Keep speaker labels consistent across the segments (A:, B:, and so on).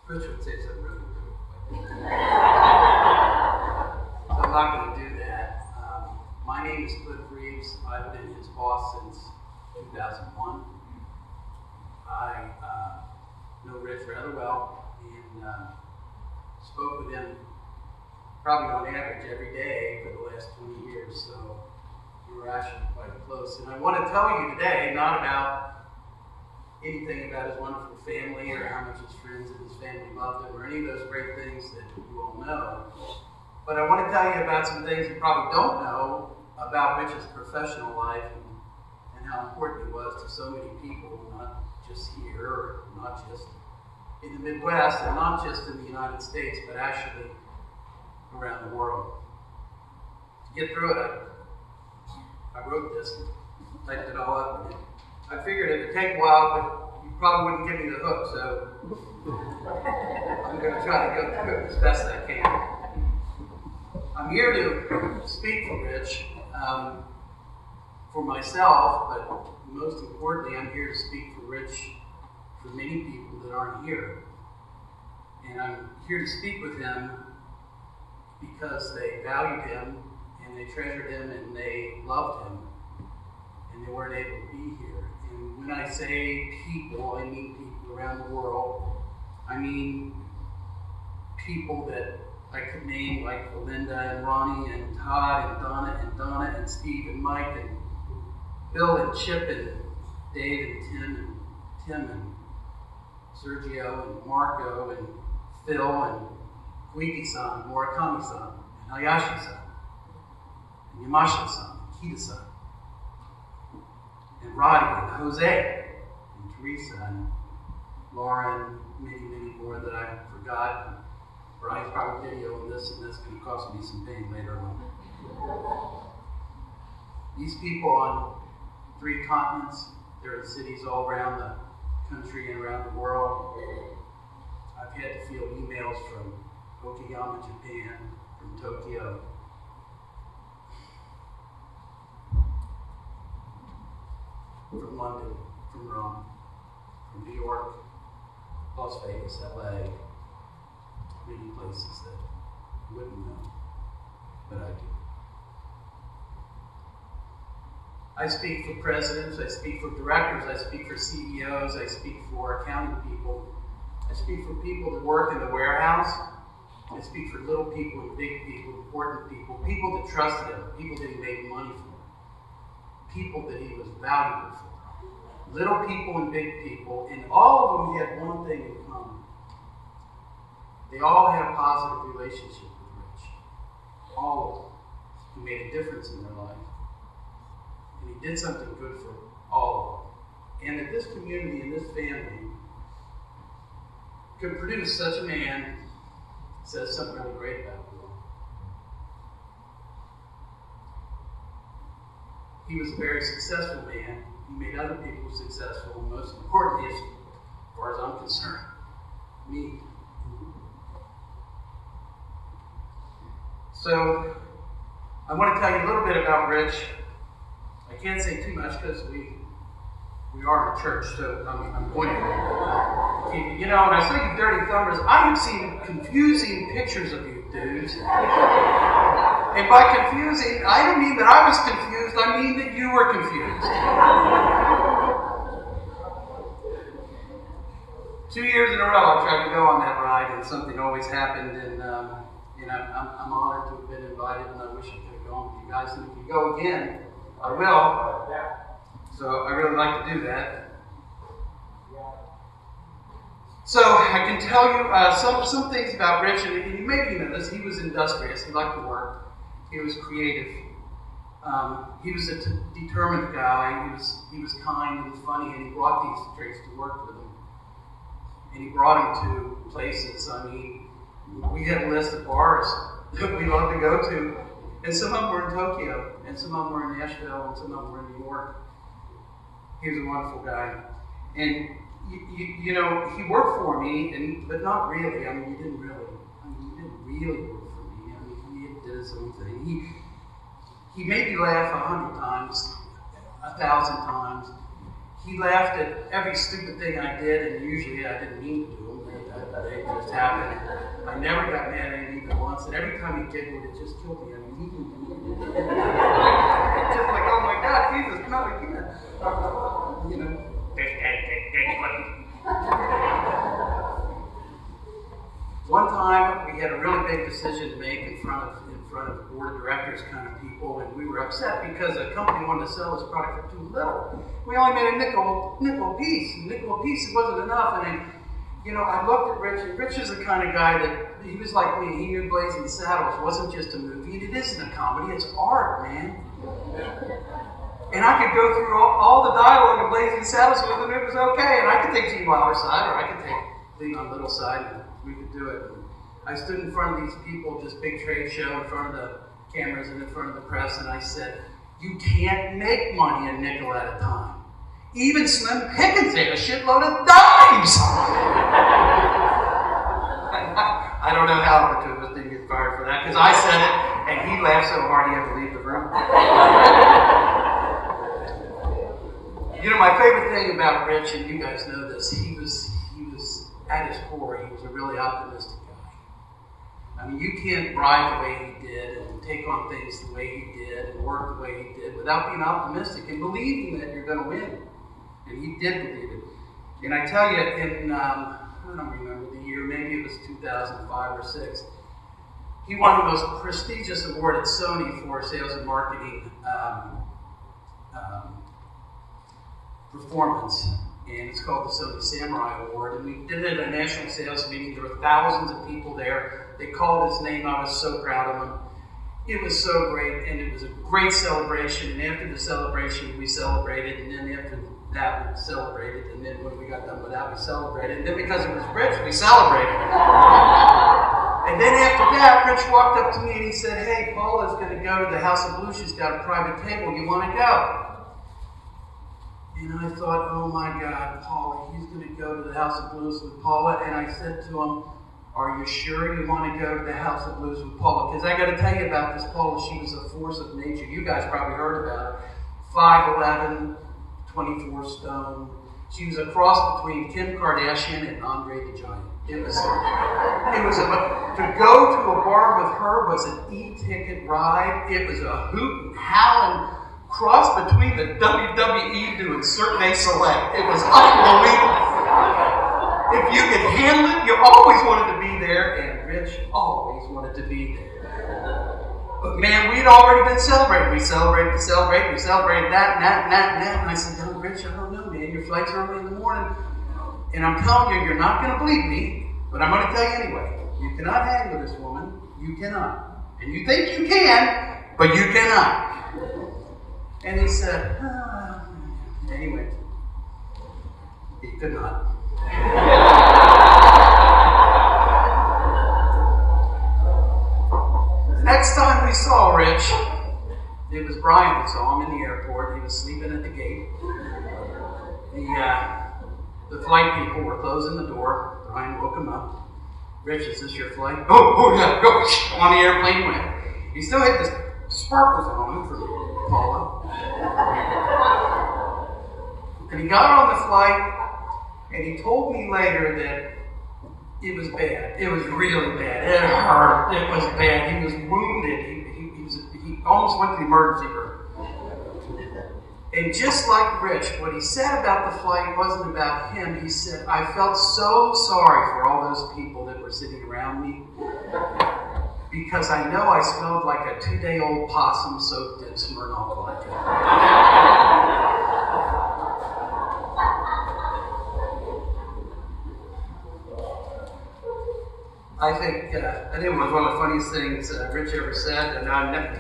A: Rich would say something really good. So I'm not going to do that. My name is Reeves. I've been his boss since 2001. I know Rich rather well and spoke with him probably on average every day for the last 20 years, so we were actually quite close. And I want to tell you today not about anything about his wonderful family or how much his friends and his family loved him or any of those great things that you all know, but I want to tell you about some things you probably don't know about Rich's professional life and how important he was to so many people, not just here, or not just in the Midwest, and not just in the United States, but actually around the world. To get through it, I wrote this and typed it all up. And I figured it would take a while, but you probably wouldn't give me the hook, so I'm going to try to go through it as best I can. I'm here to speak for Rich, for myself, but most importantly, I'm here to speak for Rich for many people that aren't here. And I'm here to speak with him because they valued him, and they treasured him, and they loved him, and they weren't able to be here. And when I say people, I mean people around the world. I mean people that I could name, like Belinda and Ronnie and Todd and Donna and Steve and Mike and Bill and Chip and Dave and Tim and Sergio and Marco and Phil and Guiki-san, Murakami-san, and Hayashi-san, and Yamashita-san, and Kita-san, and Roddy and Jose, and Teresa and Lauren, many more that I forgot. Brian's probably videoing this, and that's going to cost me some pain later on. These people on 3 continents, they're in cities all around the country and around the world. I've had to field emails from Okayama, Japan, from Tokyo, from London, from Rome, from New York, Las Vegas, LA, many places that you wouldn't know, but I do. I speak for presidents, I speak for directors, I speak for CEOs, I speak for accounting people, I speak for people that work in the warehouse, I speak for little people and big people, important people, people that trusted him, people that he made money for, people that he was valuable for, little people and big people, and all of them had one thing in common. They all had a positive relationship with Rich. All of them. He made a difference in their life. And he did something good for all of them. And that this community and this family could produce such a man says something really great about him. He was a very successful man. He made other people successful, and most importantly, as far as I'm concerned, me. So, I want to tell you a little bit about Rich. I can't say too much because we are a church, so I'm going to keep it. You know, when I say you dirty thumbers, I have seen confusing pictures of you dudes. And by confusing, I don't mean that I was confused, I mean that you were confused. 2 years in a row I tried to go on that ride, and something always happened, and I'm honored to have been invited, and I wish I could have gone with you guys. And if you go again, I will. So I really like to do that. So I can tell you some things about Rich, and you maybe know this. He was industrious. He liked to work. He was creative. He was a determined guy. He was kind and funny, and he brought these traits to work with him. And he brought him to places. I mean, we had a list of bars that we loved to go to, and some of them were in Tokyo, and some of them were in Nashville, and some of them were in New York. He was a wonderful guy. And you know, he worked for me, but not really. I mean, he didn't really work for me. I mean, he did his own thing. He made me laugh 100 times, 1,000 times. He laughed at every stupid thing I did, and usually I didn't mean to do them. They just just happened. I never got mad at him even once, and every time he giggled, it just killed me. I mean, just like, oh my God, Jesus, not again. You know. One time, we had a really big decision to make in front of board of directors kind of people, and we were upset because a company wanted to sell this product for too little. We only made a nickel a piece. It wasn't enough. And then, you know, I looked at Rich, and Rich is the kind of guy that he was like me. He knew Blazing Saddles wasn't just a movie, and it isn't a comedy. It's art, man. And I could go through all the dialogue of Blazing Saddles with him, and it was okay. And I could take Gene Wilder's side, or I could take Leon Little's side, and we could do it. I stood in front of these people, this big trade show, in front of the cameras and in front of the press, and I said, you can't make money a nickel at a time. Even Slim Pickens had a shitload of dimes! I don't know how the two of us didn't get fired for that, because I said it, and he laughed so hard he had to leave the room. You know, my favorite thing about Rich, and you guys know this, he was at his core, he was a really optimistic guy. I mean, you can't ride the way he did and take on things the way he did and work the way he did without being optimistic and believing that you're going to win. And he did believe it. And I tell you, I don't remember the year, maybe it was 2005 or 6, he won the most prestigious award at Sony for sales and marketing performance. And it's called the Sony Samurai Award. And we did it at a national sales meeting. There were thousands of people there. They called his name. I was so proud of him. It was so great, and it was a great celebration. And after the celebration, we celebrated. And then after that, we celebrated. And then when we got done with that, we celebrated. And then because it was Rich, we celebrated. And then after that, Rich walked up to me and he said, hey, Paula's going to go to the House of Blues. She's got a private table. You want to go? And I thought, oh my God, Paula, he's going to go to the House of Blues with Paula. And I said to him, are you sure you want to go to the House of Blues with Paula? Because I got to tell you about this Paula. She was a force of nature. You guys probably heard about her. 5'11", 24 stone. She was a cross between Kim Kardashian and Andre the Giant. To go to a bar with her was an e-ticket ride. It was a hoot and howling cross between the WWE doing Cirque du Soleil. It was unbelievable. If you could handle it, you always wanted to be there, and Rich always wanted to be there. But man, we'd already been celebrating. We celebrated that, and that. And I said, no, Rich, I don't know, man. Your flight's early in the morning. And I'm telling you, you're not going to believe me, but I'm going to tell you anyway. You cannot hang with this woman. You cannot. And you think you can, but you cannot. And he said, anyway, he could not. The next time we saw Rich, it was Brian that saw him in the airport. He was sleeping at the gate. The flight people were closing the door. Brian woke him up. Rich, is this your flight? Oh yeah, go. On the airplane went. He still had the sparkles on him for Paula. And he got on the flight, and he told me later that it was bad. It was really bad. It hurt. It was bad. He was wounded. He almost went to the emergency room. And just like Rich, what he said about the flight wasn't about him. He said, I felt so sorry for all those people that were sitting around me because I know I smelled like a 2-day-old possum soaked in Smirnoff vodka. I think it was one of the funniest things Rich ever said, and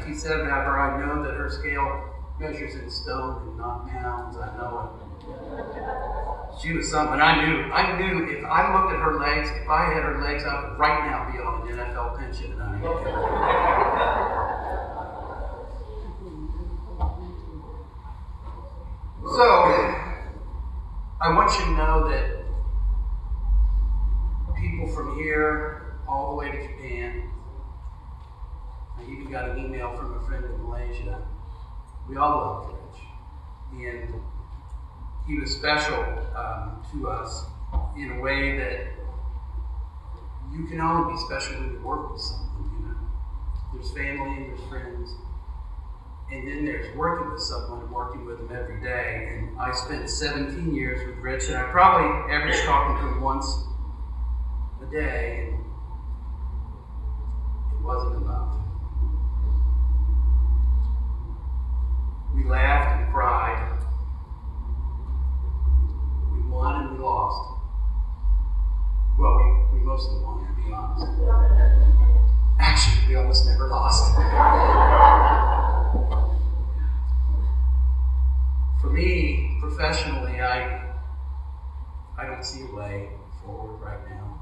A: he said about her, I know that her scale measures in stone and not pounds. I know it. She was something. I knew if I looked at her legs, if I had her legs, I would right now be on an NFL pension. And So, I want you to know that people from here all the way to Japan, I even got an email from a friend in Malaysia. We all loved Rich, and he was special to us in a way that you can only be special when you work with someone, you know. There's family and there's friends. And then there's working with someone and working with them every day. And I spent 17 years with Rich, and I probably averaged talking to him once a day, and it wasn't enough. We laughed and cried. We won and we lost. Well, we mostly won, to be honest. Actually, we almost never lost. For me, professionally, I don't see a way forward right now.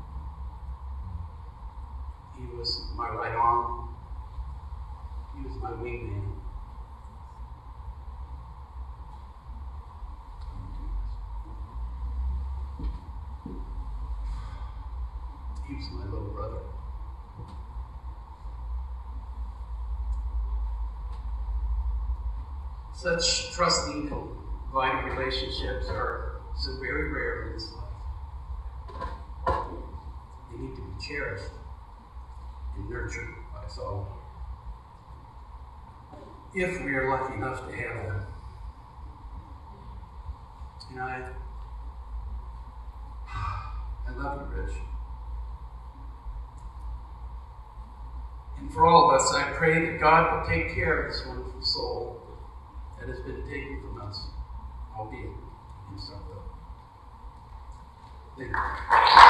A: He was my right arm. He was my wingman. He was my little brother. Such trusting and vital relationships are so very rare in this life. They need to be cherished and nurtured by us all, if we are lucky enough to have them. And I love you, Rich. And for all of us, I pray that God will take care of this wonderful soul that has been taken from us, albeit in some way. Thank you.